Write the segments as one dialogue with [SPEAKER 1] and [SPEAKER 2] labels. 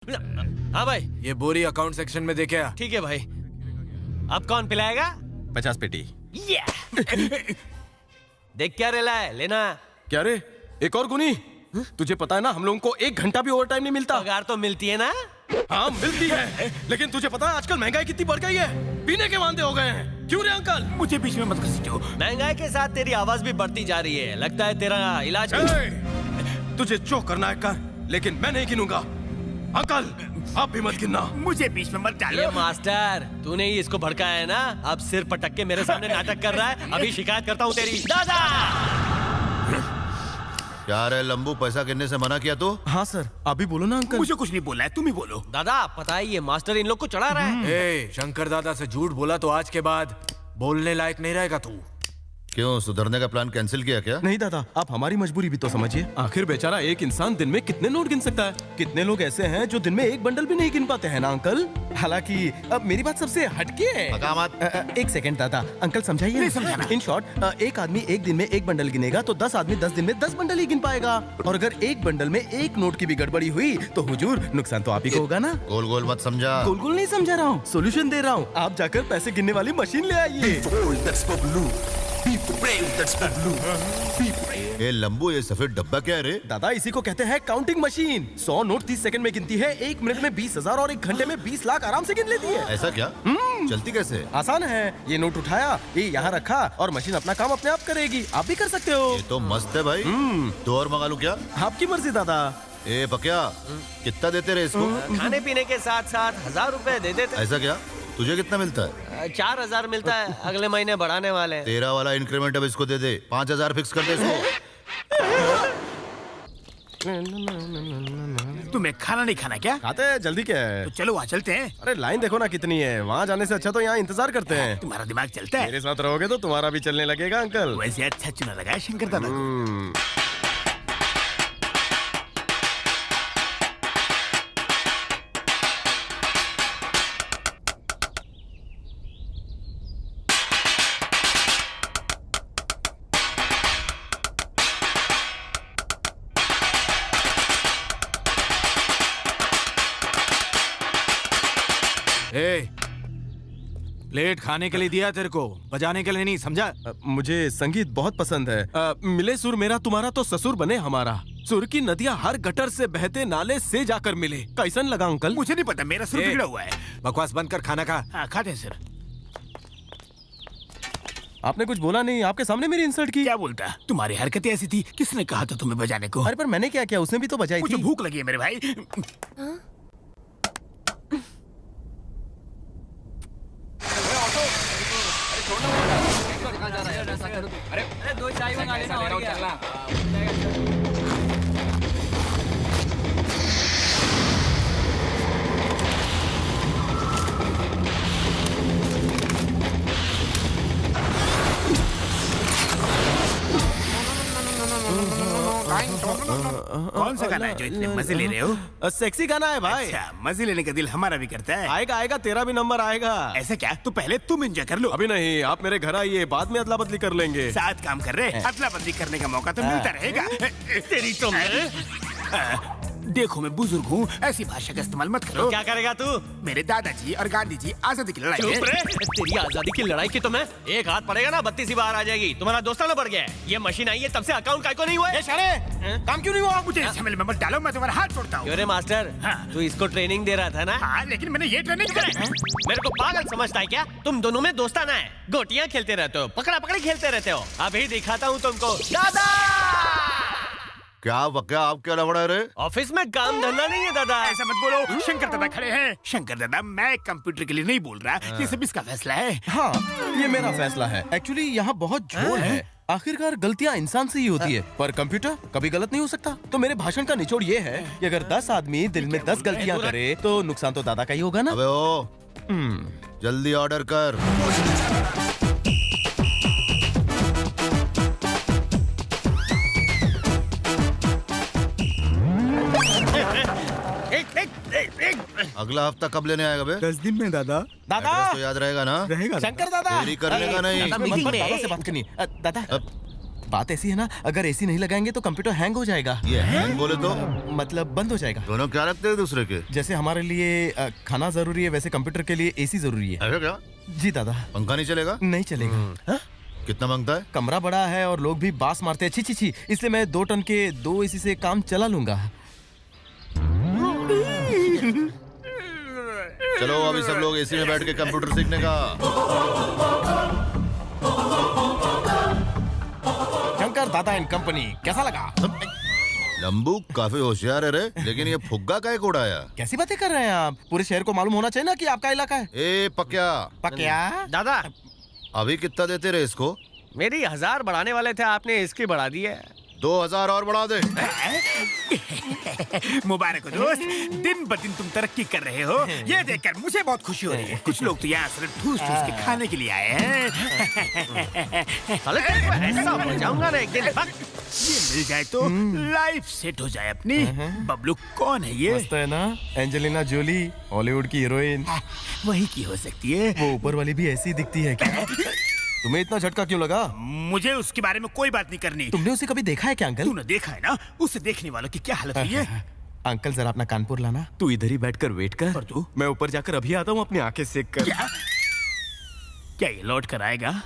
[SPEAKER 1] हाँ भाई,
[SPEAKER 2] ये बोरी अकाउंट सेक्शन में देखे।
[SPEAKER 1] ठीक है भाई। अब कौन पिलाएगा?
[SPEAKER 3] 50 पेटी।
[SPEAKER 1] देख क्या रेला है, लेना।
[SPEAKER 3] क्या रे, एक और गुनी? तुझे पता है ना, हम लोगों को 1 घंटा भी ओवर टाइम नहीं मिलता।
[SPEAKER 1] पगार तो मिलती है ना?
[SPEAKER 3] हाँ मिलती है, लेकिन तुझे पता है आजकल महंगाई कितनी बढ़ गई है, पीने के वांदे हो गए हैं। क्यों रे अंकल?
[SPEAKER 4] मुझे बीच में मत घसीटो।
[SPEAKER 1] महंगाई के साथ तेरी आवाज भी बढ़ती जा रही है। लगता है तेरा इलाज
[SPEAKER 3] तुझे जो करना है कर, लेकिन मैं नहीं गिनूंगा। अंकल आप भी मत गिनना।
[SPEAKER 4] मुझे बीच में मत डालो।
[SPEAKER 1] ये मास्टर, तूने ही इसको भड़काया है ना? अब सिर पटक के मेरे सामने नाटक कर रहा है। अभी शिकायत करता हूँ तेरी। दादा!
[SPEAKER 5] क्या रे लंबू, पैसा गिनने से मना किया तू?
[SPEAKER 3] हाँ सर, अभी बोलो ना अंकल।
[SPEAKER 4] मुझे कुछ नहीं बोला है, तुम ही बोलो।
[SPEAKER 1] दादा पता है ये मास्टर इन लोग को चढ़ा रहा है।
[SPEAKER 2] ए, शंकर दादा से झूठ बोला तो आज के बाद बोलने लायक नहीं रहेगा तू।
[SPEAKER 5] क्यों, सुधरने का प्लान कैंसिल किया क्या?
[SPEAKER 3] नहीं दादा, आप हमारी मजबूरी भी तो समझिए। आखिर बेचारा एक इंसान दिन में कितने नोट गिन सकता है? कितने लोग ऐसे हैं जो दिन में 1 बंडल भी नहीं गिन पाते हैं ना अंकल? हालांकि अब मेरी बात सबसे हटके है। एक सेकंड दादा, अंकल समझाइए।
[SPEAKER 4] नहीं समझाना।
[SPEAKER 3] इन शॉर्ट, एक आदमी एक दिन में 1 बंडल गिनेगा तो 10 आदमी 10 दिन में 10 बंडल ही गिन पाएगा। और अगर 1 बंडल में 1 नोट की भी गड़बड़ी हुई तो हुजूर नुकसान तो आप ही को होगा ना।
[SPEAKER 5] गोल गोल मत समझा।
[SPEAKER 3] गोल गोल नहीं समझा रहा हूँ, सोल्यूशन दे रहा हूँ। आप जाकर पैसे गिनने वाली मशीन ले आइए।
[SPEAKER 5] ए लंबू, ये सफेद डब्बा क्या है रे?
[SPEAKER 3] दादा इसी को कहते हैं काउंटिंग मशीन। 100 नोट 30 सेकंड में गिनती है, 1 मिनट में 20,000 और 1 घंटे में 20 लाख आराम से गिन लेती है।
[SPEAKER 5] ऐसा क्या? चलती कैसे?
[SPEAKER 3] आसान है, ये नोट उठाया, ये यहाँ रखा और मशीन अपना काम अपने आप करेगी। आप भी कर सकते हो।
[SPEAKER 5] ये तो मस्त है भाई। तो और मंगा लूं क्या?
[SPEAKER 3] आपकी मर्जी दादा।
[SPEAKER 5] ए बकिया, कितना देते रहे इसको?
[SPEAKER 1] खाने पीने के साथ साथ 1000 रुपए दे देते।
[SPEAKER 5] ऐसा क्या? तुझे कितना मिलता है?
[SPEAKER 1] 4000 मिलता है, अगले महीने बढ़ाने वाले हैं।
[SPEAKER 5] तेरा वाला इंक्रीमेंट अब इसको दे दे। 5000 फिक्स कर दे इसको।
[SPEAKER 4] तुम्हें खाना नहीं खाना क्या?
[SPEAKER 3] खाते हैं, जल्दी क्या है?
[SPEAKER 4] तो चलो वहाँ चलते हैं।
[SPEAKER 3] अरे लाइन देखो ना कितनी है, वहाँ जाने से अच्छा तो यहाँ इंतजार करते हैं।
[SPEAKER 4] तुम्हारा दिमाग चलता है।
[SPEAKER 3] मेरे साथ रहोगे तो तुम्हारा भी चलने लगेगा अंकल।
[SPEAKER 4] वैसे अच्छा चुना लगा है शंकर दादा।
[SPEAKER 2] ए, प्लेट खाने के लिए दिया तेरे को, बजाने के लिए नहीं, समझा?
[SPEAKER 3] मुझे संगीत बहुत पसंद है। मिले सुर मेरा तुम्हारा तो ससुर बने हमारा। सुर की नदियाँ हर गटर से बहते नाले से जाकर मिले। कैसन लगा अंकल?
[SPEAKER 4] मुझे नहीं पता, मेरा सुर बिगड़ा हुआ है।
[SPEAKER 2] बकवास बंद कर, खाना खा।
[SPEAKER 4] हाँ खाते हैं सर।
[SPEAKER 3] आपने कुछ बोला नहीं, आपके सामने मेरी इंसल्ट की।
[SPEAKER 4] क्या बोलता? तुम्हारी हरकतें ऐसी थी, किसने कहा था तुम्हें बजाने को?
[SPEAKER 3] अरे पर मैंने क्या किया, उसने भी तो बजाई
[SPEAKER 4] मुझे
[SPEAKER 3] थी।
[SPEAKER 4] भूख लगी है मेरे भाई।
[SPEAKER 6] अरे 2 चाय मंगा लेना और क्या?
[SPEAKER 4] कौन सा गाना है जो इतने मजे ले रहे हो?
[SPEAKER 3] सेक्सी गाना है भाई।
[SPEAKER 4] अच्छा, मजे लेने का दिल हमारा भी करता है।
[SPEAKER 3] आएगा आएगा, तेरा भी नंबर आएगा।
[SPEAKER 4] ऐसा क्या? तो पहले तुम एंजॉय कर लो।
[SPEAKER 3] अभी नहीं, आप मेरे घर आइए, बाद में अदला बदली कर लेंगे।
[SPEAKER 4] साथ काम कर रहे, अदला बदली करने का मौका तो मिलता रहेगा।
[SPEAKER 1] तेरी तो
[SPEAKER 4] देखो मैं बुजुर्ग हूँ, ऐसी भाषा का इस्तेमाल मत करो।
[SPEAKER 1] क्या करेगा तू?
[SPEAKER 4] मेरे दादाजी और गांधी जी आजादी की लड़ाई
[SPEAKER 1] चुप
[SPEAKER 4] में।
[SPEAKER 1] रहे। तेरी आजादी की लड़ाई की तो मैं एक हाथ पड़ेगा ना 32 ही बाहर आ जाएगी। तुम्हारा दोस्ताना बढ़ गया है। ये मशीन आई है तब से अकाउंट का नहीं हुआ है।
[SPEAKER 4] काम क्यों नहीं हुआ? मुझे इस झमेले में मत डालो, मैं तुम्हारा हाथ छोड़ता हूँ।
[SPEAKER 1] क्यों रे मास्टर?
[SPEAKER 4] हाँ।
[SPEAKER 1] तू इसको ट्रेनिंग दे रहा था ना?
[SPEAKER 4] हाँ, लेकिन मैंने ये ट्रेनिंग
[SPEAKER 1] मेरे को पागल समझता है क्या? तुम दोनों में दोस्ताना है, गोटियां खेलते रहते हो, पकड़ा पकड़ी खेलते रहते हो। अभी दिखाता हूँ तुमको। दादा!
[SPEAKER 5] क्या बकिया, आप क्या लफड़ा रहे?
[SPEAKER 1] ऑफिस में काम धंधा नहीं है दादा।
[SPEAKER 4] ऐसा मत बोलो, शंकर दादा खड़े हैं। शंकर दादा, मैं कंप्यूटर के लिए नहीं बोल रहा, ये सब इसका फैसला है।
[SPEAKER 3] हाँ, ये मेरा फैसला है। एक्चुअली यहाँ बहुत झोल है। आखिरकार गलतियाँ इंसान से ही होती है, पर कंप्यूटर कभी गलत नहीं हो सकता। तो मेरे भाषण का निचोड़ ये है कि अगर 10 आदमी दिन में 10 गलतियाँ करे तो नुकसान तो दादा का ही होगा ना।
[SPEAKER 5] अबे ओ, जल्दी ऑर्डर कर। अगला हफ्ता कब लेने आएगा बे?
[SPEAKER 4] 10 दिन में दादा।
[SPEAKER 3] दादा
[SPEAKER 5] तो याद रहेगा ना?
[SPEAKER 4] रहेगा
[SPEAKER 3] शंकर दादा,
[SPEAKER 5] देरी करने का नहीं।
[SPEAKER 3] दादा से बात करनी। दादा बात ऐसी है ना, अगर एसी नहीं लगाएंगे तो कंप्यूटर हैंग हो जाएगा।
[SPEAKER 5] ये हैंग बोले तो
[SPEAKER 3] मतलब बंद हो जाएगा।
[SPEAKER 5] दोनों क्या रखते हैं दूसरे के?
[SPEAKER 3] जैसे हमारे लिए खाना जरूरी है, वैसे कंप्यूटर के लिए एसी जरूरी है।
[SPEAKER 5] ऐसा क्या?
[SPEAKER 3] जी दादा।
[SPEAKER 5] पंखा नहीं चलेगा?
[SPEAKER 3] नहीं चलेगा।
[SPEAKER 5] कितना मांगता है?
[SPEAKER 3] कमरा बड़ा है और लोग भी बास मारते हैं, छी छी छी, इसलिए मैं 2 टन के 2 एसी से काम चला लूंगा।
[SPEAKER 5] चलो अभी सब लोग एसी में बैठ के कंप्यूटर सीखने का।
[SPEAKER 3] शंकर दादा एंड कंपनी कैसा लगा?
[SPEAKER 5] लंबू काफी होशियार है रे, लेकिन ये फुग्गा काहे को उड़ाया?
[SPEAKER 3] कैसी बातें कर रहे हैं आप? पूरे शहर को मालूम होना चाहिए ना कि आपका इलाका है।
[SPEAKER 5] ए पक्या,
[SPEAKER 3] पक्या?
[SPEAKER 1] दादा
[SPEAKER 5] अभी कितना देते रहे इसको?
[SPEAKER 1] मेरी 1000 बढ़ाने वाले थे, आपने इसकी बढ़ा दी है।
[SPEAKER 5] 2000 और बढ़ा दे।
[SPEAKER 4] मुबारक हो दोस्त, दिन ब दिन तुम तरक्की कर रहे हो, ये देखकर मुझे बहुत खुशी हो रही है। कुछ लोग तो यहाँ सिर्फ ठूस ठूस के खाने के लिए आए हैं।
[SPEAKER 1] साले तेरे को ऐसा हो जाऊंगा ना एक दिन।
[SPEAKER 4] ये मिल जाए तो लाइफ सेट हो जाए अपनी। बबलू कौन है ये?
[SPEAKER 3] मस्त है ना, एंजेलिना जोली, हॉलीवुड की हीरोइन।
[SPEAKER 4] वही की हो सकती है।
[SPEAKER 3] वो ऊपर वाली भी ऐसी दिखती है क्या? तुम्हें इतना झटका क्यों लगा?
[SPEAKER 4] मुझे उसके बारे में कोई बात नहीं करनी।
[SPEAKER 3] तुमने उसे कभी देखा है क्या अंकल?
[SPEAKER 4] तूने देखा है ना, उसे देखने वालों की क्या हालत हुई है।
[SPEAKER 3] अंकल जरा अपना कानपुर लाना।
[SPEAKER 2] तू इधर ही बैठकर वेट कर,
[SPEAKER 4] और तू?
[SPEAKER 2] मैं ऊपर जाकर अभी आता हूँ, अपनी आंखें सेक कर।
[SPEAKER 4] क्या ये लौट कर आएगा?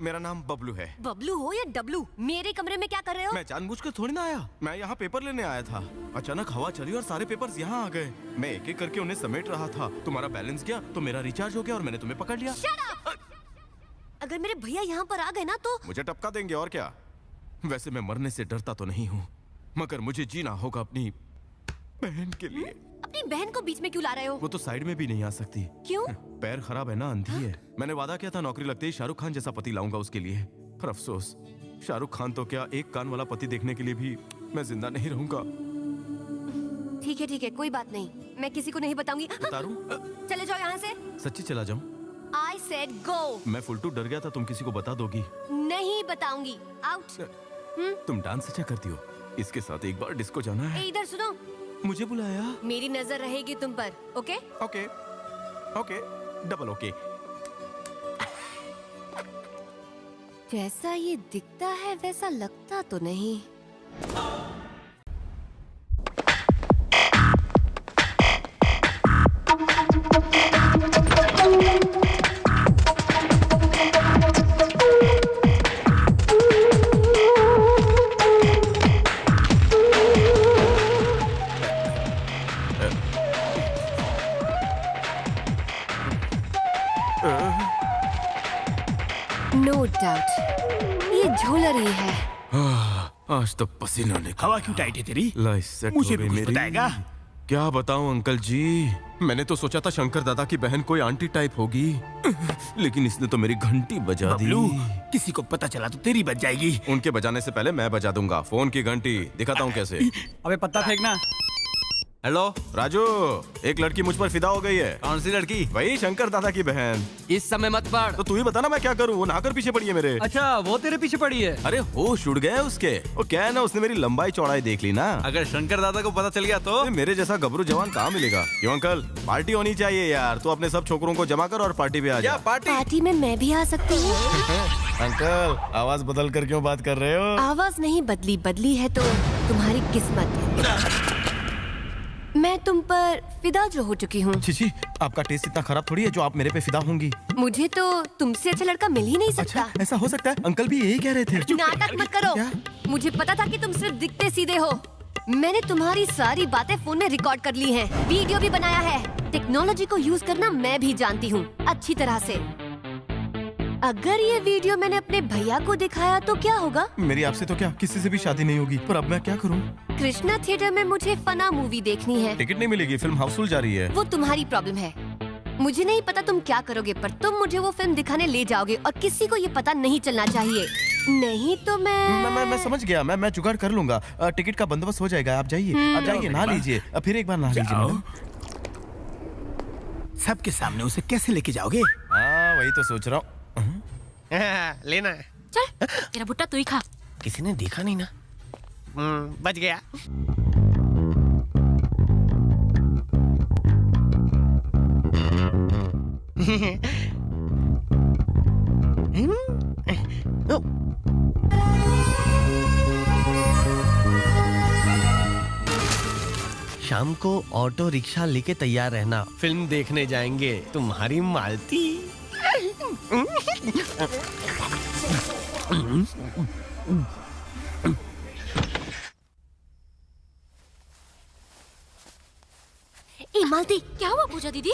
[SPEAKER 3] मेरा नाम बबलू है।
[SPEAKER 7] बबलू हो या डबलू, मेरे कमरे में क्या कर रहे हो?
[SPEAKER 3] मैं जानबूझकर थोड़ी ना आया, मैं यहाँ पेपर लेने आया था। अचानक हवा चली और सारे पेपर्स यहाँ आ गए। मैं एक एक करके उन्हें समेट रहा था। तुम्हारा बैलेंस गया तो मेरा रिचार्ज हो गया और मैंने तुम्हें पकड़ लिया।
[SPEAKER 7] Shut up! अगर मेरे भैया यहाँ पर आ गए ना तो
[SPEAKER 3] मुझे टपका देंगे और क्या। वैसे मैं मरने से डरता तो नहीं हूँ, मगर मुझे जीना होगा अपनी बहन के लिए।
[SPEAKER 7] अपनी बहन को बीच में क्यों ला रहे हो?
[SPEAKER 3] वो तो साइड में भी नहीं आ सकती।
[SPEAKER 7] क्यों?
[SPEAKER 3] पैर खराब है ना, अंधी है। मैंने वादा किया था नौकरी लगते ही शाहरुख खान जैसा पति लाऊंगा उसके लिए, पर अफसोस शाहरुख खान तो क्या, एक कान वाला पति देखने के लिए भी मैं जिंदा नहीं रहूंगा।
[SPEAKER 7] ठीक है, कोई बात नहीं, मैं किसी को नहीं बताऊंगी। चले जाओ यहाँ से।
[SPEAKER 3] सच्ची चला जाऊं?
[SPEAKER 7] I said go।
[SPEAKER 3] मैं फुलटू डर गया था तुम किसी को बता दोगी।
[SPEAKER 7] नहीं बताऊंगी। आउट।
[SPEAKER 3] तुम डांस अच्छा करती हो, इसके साथ एक बार डिस्को जाना है।
[SPEAKER 7] इधर सुनो,
[SPEAKER 3] मुझे बुलाया।
[SPEAKER 7] मेरी नजर रहेगी तुम पर, okay?
[SPEAKER 3] Okay okay, double okay.
[SPEAKER 7] जैसा ये दिखता है वैसा लगता तो नहीं। नो डाउट ये झोलर ही है।
[SPEAKER 3] आज तो पसीना निकल।
[SPEAKER 4] हवा क्यों टाइट है तेरी?
[SPEAKER 3] लाइफ सेट
[SPEAKER 4] मुझे
[SPEAKER 3] हो
[SPEAKER 4] भी
[SPEAKER 3] गई
[SPEAKER 4] कुछ
[SPEAKER 3] मेरी।
[SPEAKER 4] बताएगा?
[SPEAKER 3] क्या बताऊं अंकल जी, मैंने तो सोचा था शंकर दादा की बहन कोई आंटी टाइप होगी, लेकिन इसने तो मेरी घंटी बजा दी।
[SPEAKER 4] बबलू, किसी को पता चला तो तेरी बज जाएगी।
[SPEAKER 3] उनके बजाने से पहले मैं बजा दूंगा फोन की घंटी। दिखाता हूँ कैसे।
[SPEAKER 6] अबे पत्ता फेंकना।
[SPEAKER 3] हेलो राजू, एक लड़की मुझ पर फिदा हो गई है।
[SPEAKER 6] कौन सी लड़की?
[SPEAKER 3] वही शंकर दादा की बहन।
[SPEAKER 6] इस समय मत पढ़।
[SPEAKER 3] तो तू ही बता ना मैं क्या करूँ, वो नहाकर पीछे पड़ी है मेरे।
[SPEAKER 6] अच्छा, वो तेरे पीछे पड़ी है?
[SPEAKER 3] अरे होश उड़ गए उसके। वो क्या है ना, उसने मेरी लंबाई चौड़ाई देख ली ना।
[SPEAKER 6] अगर शंकर दादा को पता चल गया तो?
[SPEAKER 3] मेरे जैसा गबरू जवान कहाँ मिलेगा। क्यों अंकल, पार्टी होनी चाहिए यार। तू अपने सब छोकरों को जमा कर और पार्टी पे आ जा।
[SPEAKER 7] पार्टी में मैं भी आ सकती हूँ?
[SPEAKER 3] अंकल आवाज बदल कर क्यों बात कर रहे हो?
[SPEAKER 7] आवाज नहीं बदली, बदली है तो तुम्हारी किस्मत। मैं तुम पर फिदा जो हो चुकी हूँ।
[SPEAKER 3] छी, आपका टेस्ट इतना खराब थोड़ी है जो आप मेरे पे फिदा होंगी।
[SPEAKER 7] मुझे तो तुमसे अच्छा लड़का मिल ही नहीं सकता।
[SPEAKER 3] अच्छा, ऐसा हो सकता है? अंकल भी यही कह रहे थे।
[SPEAKER 7] नाटक मत करो।
[SPEAKER 3] क्या?
[SPEAKER 7] मुझे पता था कि तुम सिर्फ दिखते सीधे हो। मैंने तुम्हारी सारी बातें फोन में रिकॉर्ड कर ली हैं, वीडियो भी बनाया है। टेक्नोलॉजी को यूज करना मैं भी जानती हूँ अच्छी तरह से। अगर ये वीडियो मैंने अपने भैया को दिखाया तो क्या होगा?
[SPEAKER 3] मेरी आपसे तो क्या किसी से भी शादी नहीं होगी, पर अब मैं क्या करूँ?
[SPEAKER 7] कृष्णा थिएटर में मुझे फना मूवी देखनी है।
[SPEAKER 3] टिकट नहीं मिलेगी, फिल्म हाउसफुल जा रही है।
[SPEAKER 7] वो तुम्हारी प्रॉब्लम है। मुझे नहीं पता तुम क्या करोगे, पर तुम मुझे वो फिल्म दिखाने ले जाओगे और किसी को ये पता नहीं चलना चाहिए। नहीं तो
[SPEAKER 3] मैं समझ गया। मैं जुगाड़ कर लूंगा। टिकट का बंदोबस्त हो जाएगा। आप जाइए, आप जाइए, नहा लीजिए। फिर एक बार नहा लीजिए मैडम।
[SPEAKER 4] सबके सामने उसे कैसे लेके जाओगे?
[SPEAKER 3] हाँ, वही तो सोच रहा हूँ।
[SPEAKER 1] लेना है।
[SPEAKER 8] चल तेरा भुट्टा तू ही खा।
[SPEAKER 1] किसी ने देखा नहीं ना। बच गया। शाम को ऑटो रिक्शा लेके तैयार रहना, फिल्म देखने जाएंगे। तुम्हारी मालती।
[SPEAKER 7] ए मालती,
[SPEAKER 8] क्या हुआ पूजा दीदी?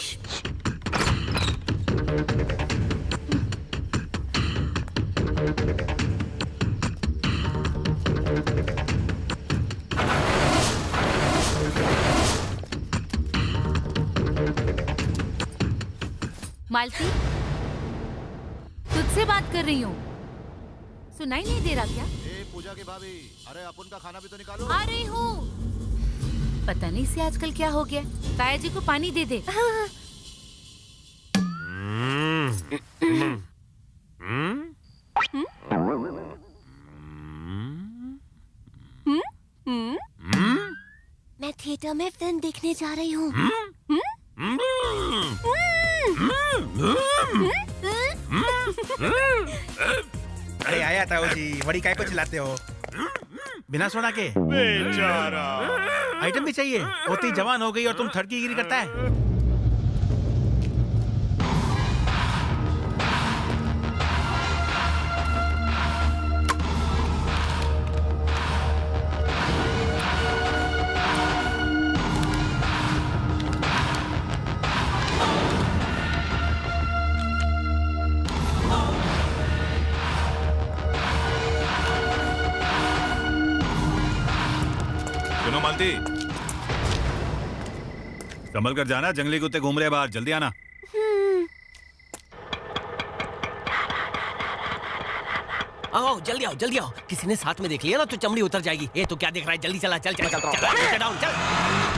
[SPEAKER 8] मालती, तुझसे बात कर रही हूँ, सुनाई नहीं दे रहा क्या?
[SPEAKER 5] पूजा की भाभी, अरे अपन का खाना भी तो निकालो।
[SPEAKER 8] आ रही हूँ। पता नहीं से आजकल क्या हो गया। ताया जी को पानी दे दे।
[SPEAKER 7] मैं थिएटर में फिल्म देखने जा रही हूँ।
[SPEAKER 4] अरे आया ताऊ जी, बड़ी काय को चिल्लाते हो? बिना सोना के
[SPEAKER 9] बेचारा।
[SPEAKER 4] आइटम भी चाहिए। होती जवान हो गई और तुम थड़की गिरी करता है।
[SPEAKER 9] मालती, संभल कर जाना, जंगली कुत्ते घूम रहे हैं बाहर, जल्दी आना।
[SPEAKER 1] आओ जल्दी आओ, जल्दी आओ। किसी ने साथ में देख लिया ना तो चमड़ी उतर जाएगी। ये तो क्या देख रहा है? जल्दी चला, चल चल चल, चल, चल, चल, चल, चल।